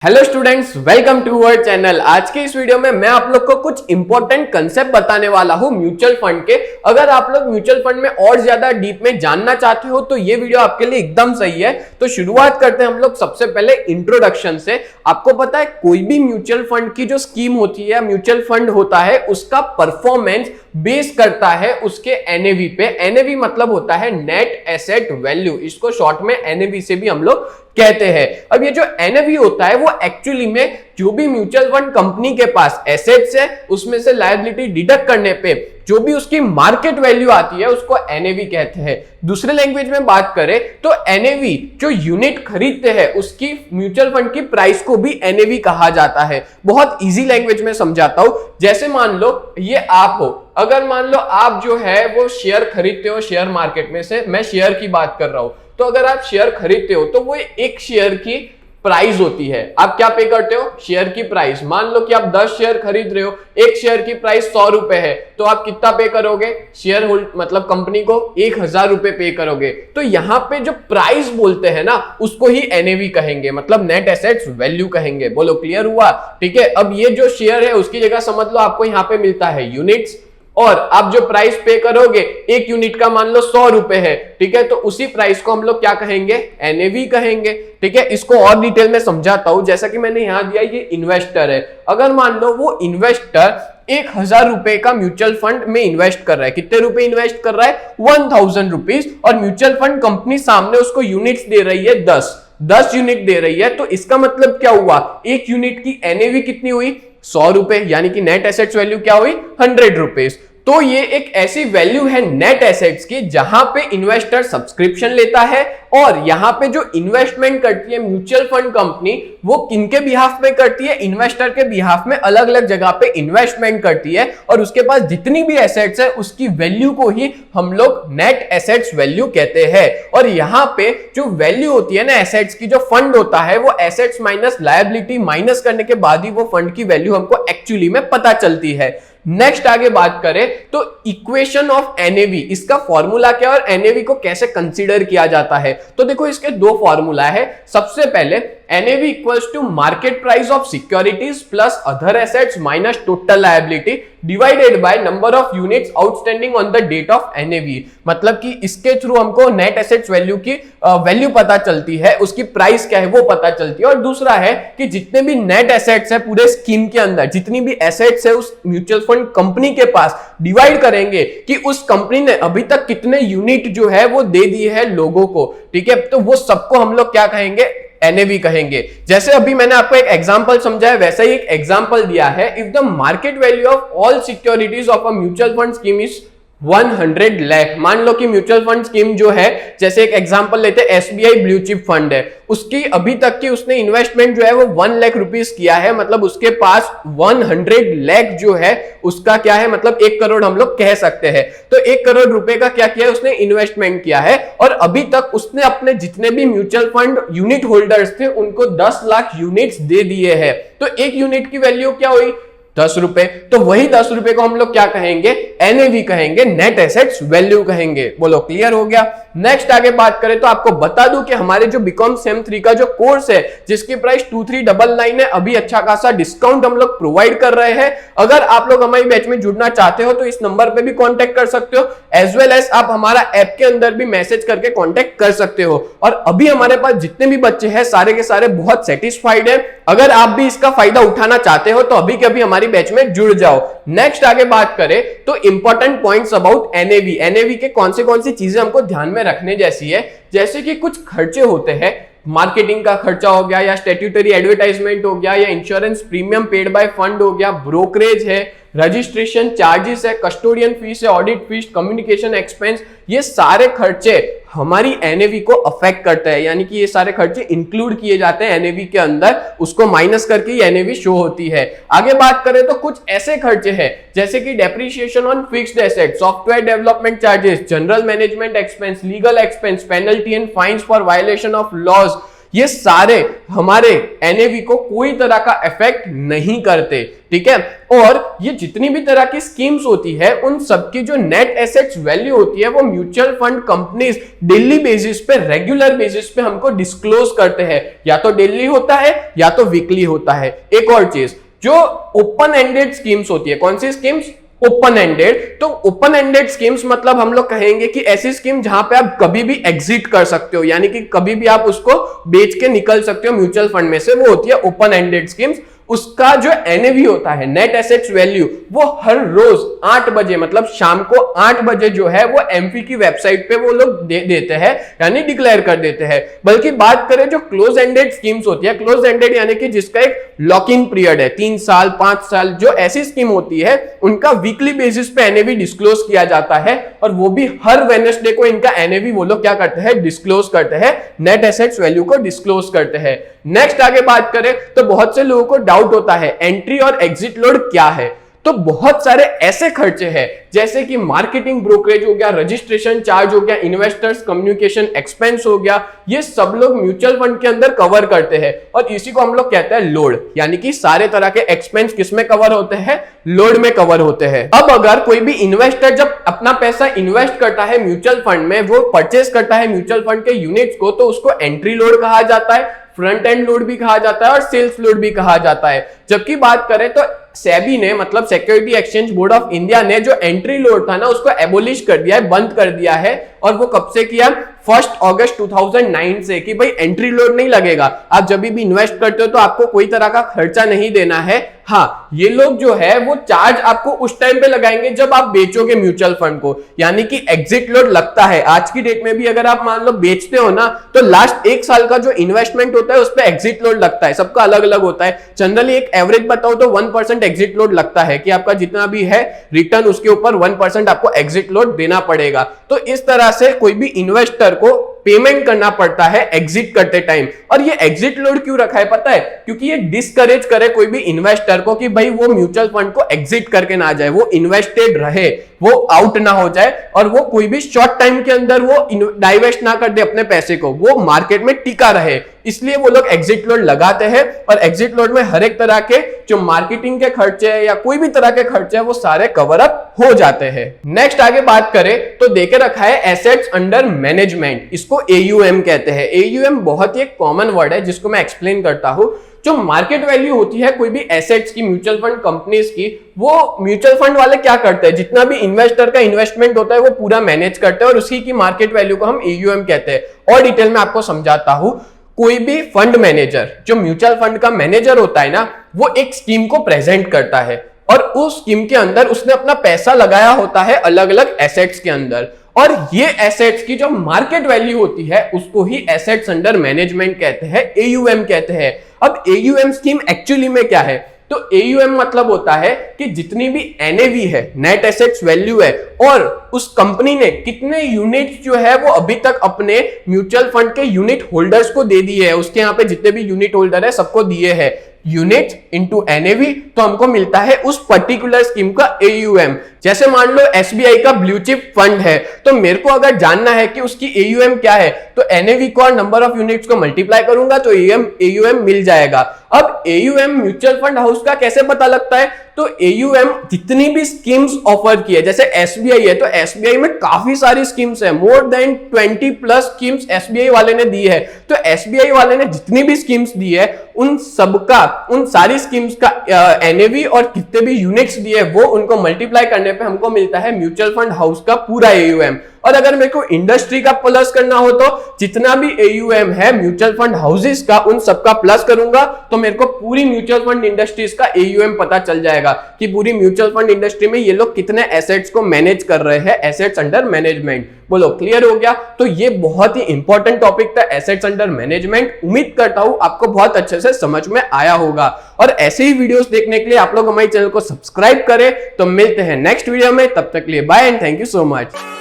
Hello students, welcome to our channel. आज के इस वीडियो में मैं आप लोग को कुछ इंपॉर्टेंट कंसेप्ट बताने वाला हूं म्यूचुअल फंड के। अगर आप लोग म्यूचुअल फंड में और ज्यादा डीप में जानना चाहते हो तो ये वीडियो आपके लिए एकदम सही है। तो शुरुआत करते हैं हम लोग सबसे पहले इंट्रोडक्शन से। आपको पता है कोई भी म्यूचुअल फंड की जो स्कीम होती है, म्यूचुअल फंड होता है, उसका परफॉर्मेंस बेस करता है उसके एनएवी पे। एनएवी मतलब होता है नेट एसेट वैल्यू, इसको शॉर्ट में एनएवी से भी हम लोग कहते हैं। अब ये जो एनएवी होता है वो एक्चुअली में जो भी म्यूचुअल फंड कंपनी के पास एसेट्स है उसमें से लायबिलिटी डिडक्ट करने पे जो भी उसकी मार्केट वैल्यू आती है उसको एनएवी कहते हैं। दूसरे लैंग्वेज में बात करें तो एनएवी जो यूनिट खरीदते हैं उसकी म्यूचुअल फंड की प्राइस को भी एनएवी कहा जाता है। बहुत इजी लैंग्वेज में समझाता हूं। जैसे मान लो ये आप हो, अगर मान लो आप जो है वो शेयर खरीदते हो शेयर मार्केट में से, मैं शेयर की बात कर रहा हूं। तो अगर आप शेयर खरीदते हो तो वो एक शेयर की प्राइस होती है। आप क्या पे करते हो? शेयर की प्राइस। मान लो कि आप 10 शेयर खरीद रहे हो, एक शेयर की प्राइस 100 रुपए है, तो आप कितना पे करोगे? शेयर होल्ड मतलब कंपनी को 1000 रुपए पे करोगे। तो यहां पे जो प्राइस बोलते हैं ना उसको ही एनएवी कहेंगे, मतलब नेट एसेट्स वैल्यू कहेंगे। बोलो क्लियर हुआ? ठीक है। अब ये जो शेयर है उसकी जगह समझ लो आपको यहां पे मिलता है यूनिट्स, और आप जो प्राइस पे करोगे एक यूनिट का मान लो 100 रुपए है, ठीक है, तो उसी प्राइस को हम लोग क्या कहेंगे? एनएवी कहेंगे। ठीक है। इसको और डिटेल में समझाता हूं। जैसा कि मैंने यहां दिया, ये इन्वेस्टर है। अगर मान लो वो इन्वेस्टर 1000 रुपए का म्यूचुअल फंड में इन्वेस्ट कर रहा है। कितने रुपए इन्वेस्ट कर रहा है? 1000 रुपीज। और म्यूचुअल फंड कंपनी सामने उसको यूनिट्स दे रही है 10 यूनिट दे रही है। तो इसका मतलब क्या हुआ? एक यूनिट की एनएवी कितनी हुई? 100 रुपए, यानी कि नेट एसेट्स वैल्यू क्या हुई? 100 रुपीज। तो ये एक ऐसी वैल्यू है नेट एसेट्स की जहां पे इन्वेस्टर सब्सक्रिप्शन लेता है, और यहां पे जो इन्वेस्टमेंट करती है म्यूचुअल फंड कंपनी वो किनके बिहाफ में करती है? इन्वेस्टर के बिहाफ में अलग अलग जगह पे इन्वेस्टमेंट करती है, और उसके पास जितनी भी एसेट्स है उसकी वैल्यू को ही हम लोग नेट एसेट्स वैल्यू कहते हैं। और यहां पे जो वैल्यू होती है ना एसेट्स की, जो फंड होता है वो एसेट्स माइनस लायबिलिटी माइनस करने के बाद ही वो फंड की वैल्यू हमको एक्चुअली में पता चलती है। नेक्स्ट आगे बात करें तो इक्वेशन ऑफ एनएवी, इसका फॉर्मूला क्या और एनएवी को कैसे कंसीडर किया जाता है? तो देखो इसके दो फॉर्मूला है। सबसे पहले NAV equals to market price of securities plus other assets minus total liability divided by number of units outstanding on the date of NAV। मतलब कि इसके थ्रू हमको नेट एसेट्स वैल्यू की वैल्यू पता चलती है, उसकी प्राइस क्या है वो पता चलती है। और दूसरा है कि जितने भी नेट एसेट्स है पूरे स्कीम के अंदर, जितनी भी एसेट्स है उस म्यूचुअल फंड कंपनी के पास, डिवाइड करेंगे कि उस कंपनी ने अभी तक कितने यूनिट जो है वो दे दिए है लोगों को। ठीक है। तो वो सबको हम लोग क्या कहेंगे? एनएवी कहेंगे। जैसे अभी मैंने आपको एक एग्जांपल समझाया, वैसा ही एक एग्जांपल दिया है। If the market value of all securities of a mutual fund scheme is 100 lakh. मान लो कि म्यूचुअल फंड स्कीम जो है, जैसे एक एग्जांपल लेते हैं, एसबीआई ब्लू चिप फंड है, उसकी अभी तक की उसने इन्वेस्टमेंट जो है वो 1 लाख रुपीस किया है। मतलब उसके पास 100 लाख जो है उसका क्या है, मतलब 1 करोड़ हम लोग कह सकते हैं। तो 1 करोड़ रुपए का क्या किया है उसने? इन्वेस्टमेंट किया है। और अभी तक उसने अपने जितने भी म्यूचुअल फंड यूनिट होल्डर्स थे उनको 10 लाख यूनिट्स दे दिए हैं। तो एक यूनिट की वैल्यू क्या हुई? 10 रुपए। तो वही 10 रुपए को हम लोग क्या कहेंगे? एनएवी कहेंगे, नेट एसेट्स वैल्यू कहेंगे। बोलो क्लियर हो गया? नेक्स्ट आगे बात करें तो आपको बता दूं कि हमारे जो बीकॉम सेम 3 का जो कोर्स है जिसकी प्राइस 2399 है, अभी अच्छा खासा डिस्काउंट हम लोग प्रोवाइड कर रहे हैं। अगर आप लोग हमारी बैच में जुड़ना चाहते हो तो इस नंबर पे भी कांटेक्ट कर सकते हो, एज वेल एज आप हमारा ऐप के अंदर भी मैसेज करके कांटेक्ट कर सकते हो। और अभी हमारे पास जितने भी बच्चे हैं सारे के सारे बहुत सेटिस्फाइड है। अगर आप भी इसका फायदा उठाना चाहते हो तो अभी के अभी हमारी बैच में जुड़ जाओ। नेक्स्ट आगे बात करें तो important points about NAV. NAV के कौन सी चीजें हमको ध्यान में रखने जैसी है, जैसे कि कुछ खर्चे होते हैं, मार्केटिंग का खर्चा हो गया, या स्टैट्यूटरी एडवर्टाइजमेंट हो गया, या insurance premium paid by fund हो गया, ब्रोकरेज है, रजिस्ट्रेशन चार्जेस है, कस्टोडियन फीस है, ऑडिट फीस, कम्युनिकेशन एक्सपेंस, ये सारे खर्चे हमारी एनएवी को अफेक्ट करते हैं। यानी कि ये सारे खर्चे इंक्लूड किए जाते हैं एनएवी के अंदर, उसको माइनस करके ही एनएवी शो होती है। आगे बात करें तो कुछ ऐसे खर्चे हैं जैसे कि depreciation on fixed asset, software development charges, general management expense, legal expense, penalty and fines for violation of laws, ये सारे हमारे एनएवी को कोई तरह का इफेक्ट नहीं करते, ठीक है। और ये जितनी भी तरह की स्कीम्स होती है उन सबकी जो नेट एसेट्स वैल्यू होती है वो mutual fund companies daily basis पे, रेगुलर बेसिस पे हमको डिस्क्लोज करते हैं, या तो डेली होता है या तो वीकली होता है। एक और चीज, जो ओपन एंडेड स्कीम्स होती है, कौन सी स्कीम्स? Open ended. तो ओपन एंडेड स्कीम्स मतलब हम लोग कहेंगे कि ऐसी स्कीम जहां पे आप कभी भी एग्जिट कर सकते हो, यानी कि कभी भी आप उसको बेच के निकल सकते हो म्यूचुअल फंड में से, वो होती है ओपन एंडेड स्कीम्स। उसका जो एनएवी होता है, नेट एसेट्स वैल्यू, वो हर रोज 8 बजे मतलब शाम को 8 बजे जो है वो एमपी की वेबसाइट पे वो लोग देते हैं, यानी डिक्लेयर कर देते हैं। बल्कि बात करें जो क्लोज एंडेड स्कीम्स होती है, क्लोज एंडेड यानी कि जिसका एक लॉक इन पीरियड है 3 साल 5 साल, जो ऐसी स्कीम होती है उनका वीकली बेसिस पे एनएवी डिस्क्लोज किया जाता है, और वो भी हर वेडनेसडे को इनका एनएवी वो लोग क्या करते हैं? डिस्क्लोज करते हैं, नेट एसेट्स वैल्यू को डिस्क्लोज करते हैं। नेक्स्ट आगे बात करें तो बहुत से लोगों को डाउट होता है एंट्री और एग्जिट लोड क्या है। तो बहुत सारे ऐसे खर्चे हैं जैसे कि मार्केटिंग ब्रोकरेज हो गया, रजिस्ट्रेशन चार्ज हो गया, इन्वेस्टर्स कम्युनिकेशन एक्सपेंस हो गया, ये सब लोग म्यूचुअल फंड के अंदर कवर करते हैं, और इसी को हम लोग कहते हैं लोड। यानी कि सारे तरह के एक्सपेंस किसमें कवर होते हैं? लोड में कवर होते हैं। अब अगर कोई भी इन्वेस्टर जब अपना पैसा इन्वेस्ट करता है म्यूचुअल फंड में, वो परचेस करता है म्यूचुअल फंड के यूनिट्स को, तो उसको एंट्री लोड कहा जाता है, फ्रंट एंड लोड भी कहा जाता है और सेल्स लोड भी कहा जाता है। जबकि बात करें तो सेबी ने, मतलब security exchange board of India ने, जो एंट्री लोड था ना उसको एबोलिश कर दिया है, बंद कर दिया है। और वो कब से किया? 1 अगस्त 2009 से, कि भाई एंट्री लोड नहीं लगेगा, आप जब भी इन्वेस्ट करते हो तो आपको कोई तरह का खर्चा नहीं देना है। हाँ, ये लोग जो है वो चार्ज आपको उस टाइम पे लगाएंगे जब आप बेचोगे म्यूचुअल फंड को, यानी कि एग्जिट लोड लगता है। आज की डेट में भी अगर आप मान लो बेचते हो ना, तो लास्ट 1 साल का जो इन्वेस्टमेंट होता है उस पर एग्जिट लोड लगता है, सबका अलग अलग होता है। जनरली एक एवरेज बताओ तो 1% एग्जिट लोड लगता है, कि आपका जितना भी है रिटर्न उसके ऊपर 1% आपको एग्जिट लोड देना पड़ेगा। तो इस तरह से कोई भी इन्वेस्टर को पेमेंट करना पड़ता है एग्जिट करते टाइम। और ये एग्जिट लोड क्यों रखा है पता है? क्योंकि ये डिस्करेज करे कोई भी इन्वेस्टर को कि भाई वो म्यूचुअल फंड को एग्जिट करके ना जाए, वो इन्वेस्टेड रहे, वो आउट ना हो जाए, और वो कोई भी शॉर्ट टाइम के अंदर वो डाइवेस्ट ना कर दे अपने पैसे को, वो मार्केट में टिका रहे। इसलिए वो लोग एग्जिट लोड लगाते हैं, और एग्जिट लोड में हर एक तरह के जो मार्केटिंग के खर्चे हैं या कोई भी तरह के खर्चे हैं वो सारे कवर अप हो जाते हैं। नेक्स्ट आगे बात करें तो देके रखा है एसेट्स अंडर मैनेजमेंट, इसको एयूएम कहते हैं। एयूएम बहुत ही एक कॉमन वर्ड है जिसको मैं एक्सप्लेन करता हूं। जो मार्केट वैल्यू होती है कोई भी एसेट्स की, म्यूचुअल फंड कंपनीज की, वो म्यूचुअल फंड वाले क्या करते हैं? जितना भी इन्वेस्टर का इन्वेस्टमेंट होता है वो पूरा मैनेज करते हैं, और उसी की मार्केट वैल्यू को हम एयूएम कहते हैं। और डिटेल में आपको समझाता हूं। कोई भी फंड मैनेजर, जो म्यूचुअल फंड का मैनेजर होता है ना, वो एक स्कीम को प्रेजेंट करता है, और उस स्कीम के अंदर उसने अपना पैसा लगाया होता है अलग अलग एसेट्स के अंदर, और ये एसेट्स की जो मार्केट वैल्यू होती है उसको ही एसेट्स अंडर मैनेजमेंट कहते हैं, एयूएम कहते हैं। अब एयूएम स्कीम एक्चुअली में क्या है? तो एयूएम मतलब होता है कि जितनी भी एनएवी है, नेट एसेट्स वैल्यू है, और उस कंपनी ने कितने यूनिट जो है वो अभी तक अपने म्यूचुअल फंड के यूनिट होल्डर्स को दे दिए है, उसके यहाँ पे जितने भी यूनिट होल्डर है सबको दिए हैं, यूनिट इंटू एनएवी, तो हमको मिलता है उस पर्टिकुलर स्कीम का एयूएम। जैसे मान लो एसबीआई का ब्लू चिप फंड है, तो मेरे को अगर जानना है कि उसकी एयूएम क्या है, तो एनएवी को और नंबर ऑफ यूनिट्स को मल्टीप्लाई करूंगा तो एयूएम मिल जाएगा। अब एयूएम म्यूचुअल फंड हाउस का कैसे पता लगता है? तो एयूएम जितनी भी स्कीम्स ऑफर की है, जैसे एसबीआई है तो एसबीआई में काफी सारी स्कीम्स है, मोर देन 20+ स्कीम्स एसबीआई वाले ने दी है। तो एसबीआई वाले ने जितनी भी स्कीम्स दी है उन सबका, उन सारी स्कीम्स का एनएवी और कितने भी यूनिट्स दिए वो उनको मल्टीप्लाई करने पे हमको मिलता है म्यूचुअल फंड हाउस का पूरा एयूएम। और अगर मेरे को इंडस्ट्री का प्लस करना हो तो जितना भी एयूएम है म्यूचुअल फंड हाउसेस का, उन सबका प्लस करूंगा तो मेरे को पूरी म्यूचुअल फंड इंडस्ट्रीज का एयूएम पता चल जाएगा कि पूरी म्यूचुअल फंड इंडस्ट्री में ये लोग कितने एसेट्स को मैनेज कर रहे हैं, एसेट्स अंडर मैनेजमेंट। बोलो क्लियर हो गया? तो ये बहुत ही इंपॉर्टेंट टॉपिक था, एसेट्स अंडर मैनेजमेंट। उम्मीद करता हूं आपको बहुत अच्छे से समझ में आया होगा, और ऐसे ही वीडियोस देखने के लिए आप लोग हमारे चैनल को सब्सक्राइब करें। तो मिलते हैं नेक्स्ट वीडियो में, तब तक के लिए bye and thank you so much.